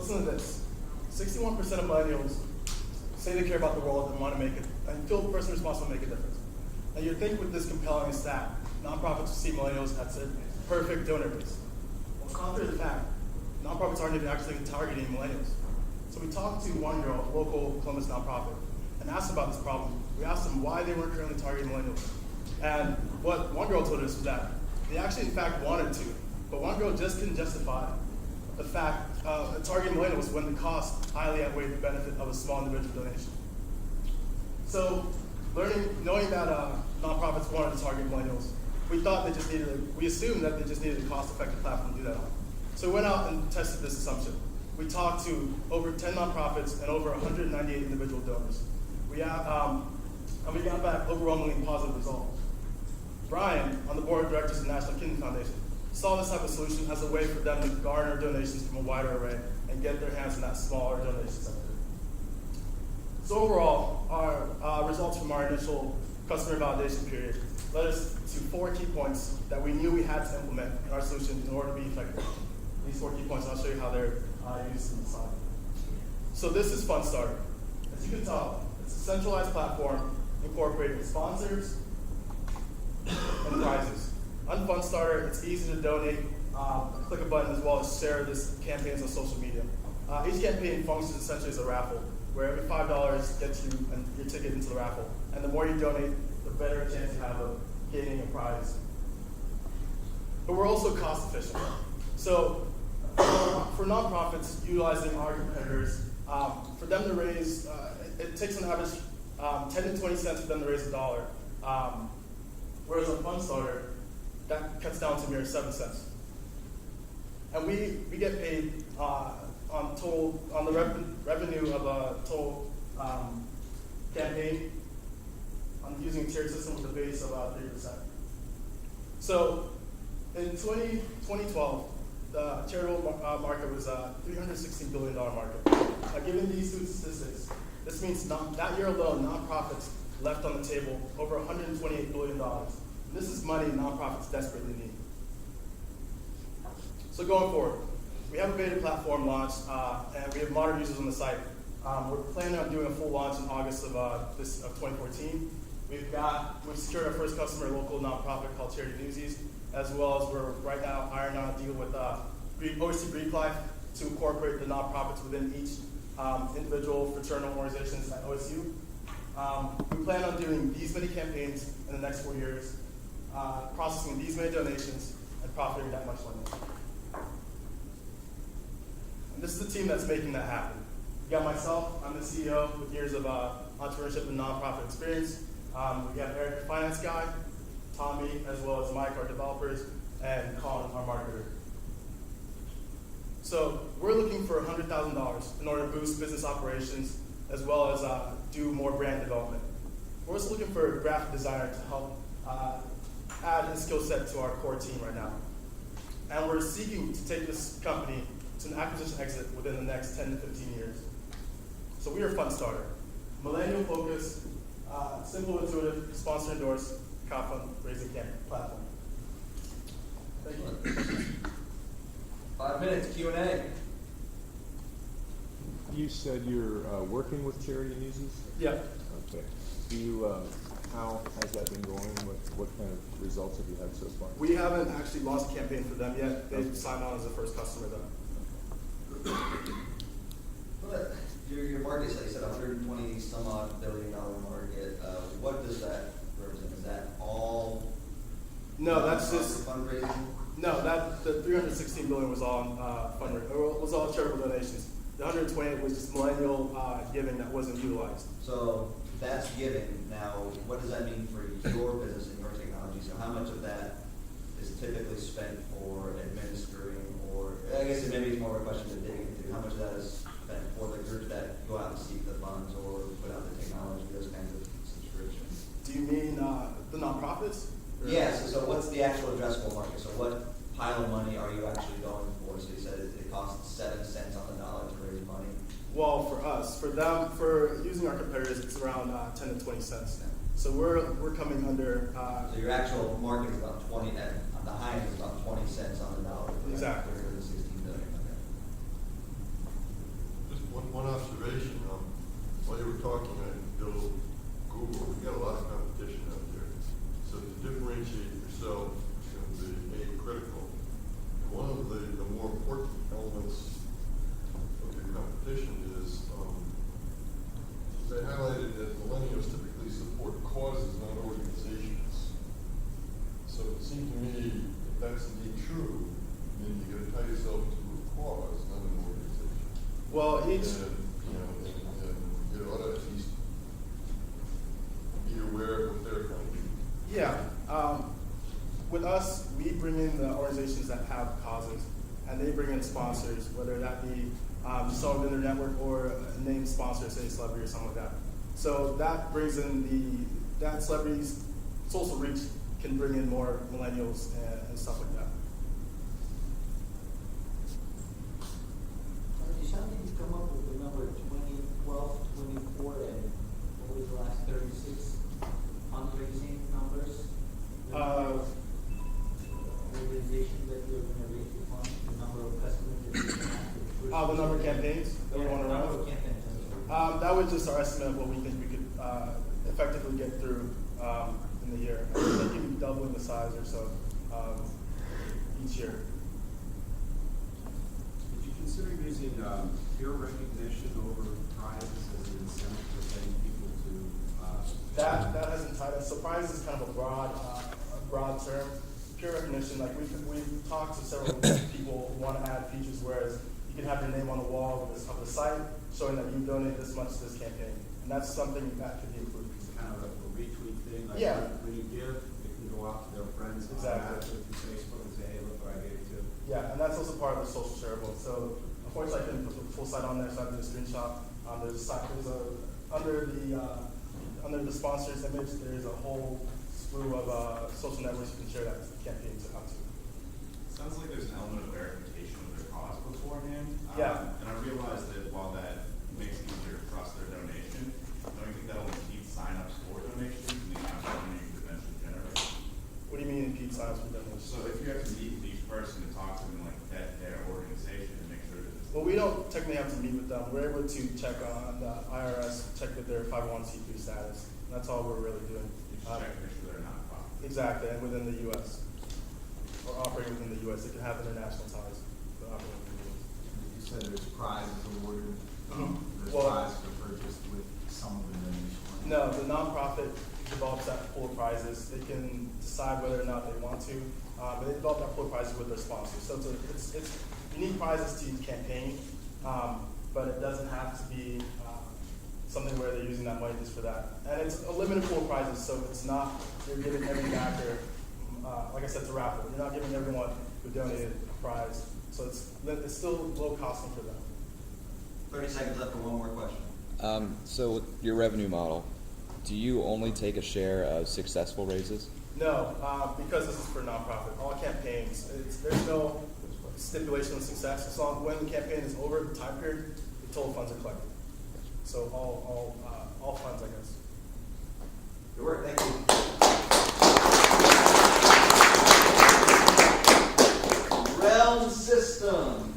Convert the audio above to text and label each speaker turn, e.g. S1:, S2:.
S1: listen to this. 61% of millennials say they care about the world and want to make it, and feel personally responsible to make a difference. And you'd think with this compelling stat, nonprofits see millennials as a perfect donor base. Well, contrary to the fact, nonprofits aren't even actually targeting millennials. So we talked to one girl, a local Columbus nonprofit, and asked about this problem. We asked them why they weren't currently targeting millennials. And what one girl told us was that they actually in fact wanted to, but one girl just couldn't justify the fact of targeting millennials when the cost highly outweighed the benefit of a small individual donation. So knowing that nonprofits wanted to target millennials, we assumed that they just needed a cost-effective platform to do that on. So we went out and tested this assumption. We talked to over 10 nonprofits and over 198 individual donors. And we got back overwhelmingly positive results. Brian, on the board of directors of the National Kidney Foundation, saw this type of solution as a way for them to garner donations from a wider array and get their hands on that smaller donation sector. So overall, our results from our initial customer validation period led us to 4 key points that we knew we had to implement in our solution in order to be effective. These 4 key points, I'll show you how they're used in the slide. So this is Fundstarter. As you can tell, it's a centralized platform incorporating sponsors and prizes. On Fundstarter, it's easy to donate, click a button, as well as share this campaigns on social media. Each campaign functions essentially as a raffle, where every $5 gets you your ticket into the raffle. And the more you donate, the better chance you have of gaining a prize. But we're also cost efficient. So for nonprofits utilizing our competitors, for them to raise, it takes an average 10 to 20 cents for them to raise $1. Whereas on Fundstarter, that cuts down to mere 7 cents. And we get paid on the revenue of a total campaign on using a tiered system with a base of 3%. So in 2012, the charitable market was a $316 billion market. Given these 2 statistics, this means that year alone, nonprofits left on the table over $128 billion. This is money nonprofits desperately need. So going forward, we have a beta platform launched, and we have moderate users on the site. We're planning on doing a full launch in August of 2014. We've secured our first customer, a local nonprofit called Charity Newsies, as well as we're right now ironing out a deal with OC Greek Life to incorporate the nonprofits within each individual fraternal organizations at OSU. We plan on doing these many campaigns in the next 4 years, processing these many donations, and profiting that much money. And this is the team that's making that happen. You got myself, I'm the CEO with years of entrepreneurship and nonprofit experience. We have Eric, the finance guy, Tommy, as well as Mike, our developers, and Colin, our marketer. So we're looking for $100,000 in order to boost business operations, as well as do more brand development. We're also looking for a graphic designer to help add his skill set to our core team right now. And we're seeking to take this company to an acquisition exit within the next 10 to 15 years. So we are Fundstarter, millennial focused, simple, intuitive, sponsor endorsed crowdfunding platform. Thank you.
S2: 5 minutes Q&A.
S3: You said you're working with Charity Newsies?
S1: Yeah.
S3: Okay. How has that been going? What kind of results have you had so far?
S1: We haven't actually launched a campaign for them yet. They've signed on as the first customer though.
S2: Well, your market, like you said, $120 some odd billion market. What does that represent? Is that all?
S1: No, that's just
S2: fundraising.
S1: No, the $316 billion was all fundraising. It was all charitable donations. The 128 was just millennial giving that wasn't utilized.
S2: So that's giving. Now, what does that mean for your business and your technology? So how much of that is typically spent for administering, or I guess maybe it's more of a question to dig into. How much of that is spent for the groups that go out and seek the funds or put out the technology, those kinds of subscriptions?
S1: Do you mean the nonprofits?
S2: Yes. So what's the actual addressable market? So what pile of money are you actually going for? So you said it costs 7 cents on the dollar to raise money.
S1: Well, for us, for them, for using our competitors, it's around 10 to 20 cents. So we're coming under.
S2: So your actual market is about 20. At the high end is about 20 cents on the dollar.
S1: Exactly.
S2: 316 billion. Okay.
S4: one observation, while you were talking, Bill, Google, we got a lot of competition out there. So to differentiate yourself is going to be critical. And one of the more important elements of your competition is, they highlighted that millennials typically support causes, not organizations. So it seemed to me, if that's indeed true, then you got to tie yourself to a cause, not an organization.
S1: Well,
S4: And you ought to at least be aware of what they're trying to do.
S1: yeah. With us, we bring in the organizations that have causes, and they bring in sponsors, whether that be someone in their network or a named sponsor, say a celebrity or something like that. So that brings in that celebrity's social reach can bring in more millennials and stuff like that.
S5: How did you come up with the number 2012, 24, and what was the last 36 fundraising numbers? Organization that you're going to raise the funds, the number of customers that you're going to have.
S1: The number of campaigns that we want to
S5: number
S1: run.
S5: of campaigns.
S1: That was just our estimate of what we think we could effectively get through in the year. I think we could doubling the size or so each year.
S6: Did you consider using peer recognition over prizes as an incentive for getting people to?
S1: That hasn't tied us. So prize is kind of a broad term. Peer recognition, like we've talked to several people who want to add features, whereas you can have your name on the wall of the site showing that you donated this much to this campaign, and that's something that could be improved.
S6: It's kind of a retweet thing. Like
S1: Yeah.
S6: When you give, it can go out to their friends.
S1: Exactly.
S6: Through Facebook and say, hey, look what I gave to.
S1: Yeah, and that's also part of the social shareable. So unfortunately, I couldn't put the full site on there, so I did a screenshot. Under the sponsors image, there's a whole slew of social networks you can share that campaign out to.
S7: Sounds like there's an element of verification of their cause beforehand.
S1: Yeah.
S7: And I realize that while that makes it easier to trust their donation, don't you think that'll impede signups for donations and the amount of revenue you could eventually generate?
S1: What do you mean impede signs for donations?
S7: So if you have to meet with each person to talk to them and like vet their organization and make sure that it's
S1: Well, we don't technically have to meet with them. We're able to check on the IRS, check that their 501c3 status. That's all we're really doing.
S7: you just check to make sure they're not profit.
S1: Exactly, and within the U.S. or operating within the U.S. It can have international ties, but operating within the U.S.
S8: You said there's prizes awarded, there's
S1: Well-
S8: prizes are purchased with some of the donation money.
S1: No, the nonprofit develops that pool of prizes. They can decide whether or not they want to, but they develop that pool of prizes with their sponsors. So it's you need prizes to campaign, but it doesn't have to be something where they're using that money just for that. And it's a limited pool of prizes, so it's not you're giving every backer, like I said, it's a raffle. You're not giving everyone who donated a prize, so it's still low costing for them.
S2: 30 seconds left for one more question.
S9: So with your revenue model, do you only take a share of successful raises?
S1: No, because this is for nonprofit. All campaigns, there's no stipulation of success. As long when the campaign is over, the time period, the total funds are collected. So all funds, I guess.
S2: Good work, thank you. Realm System.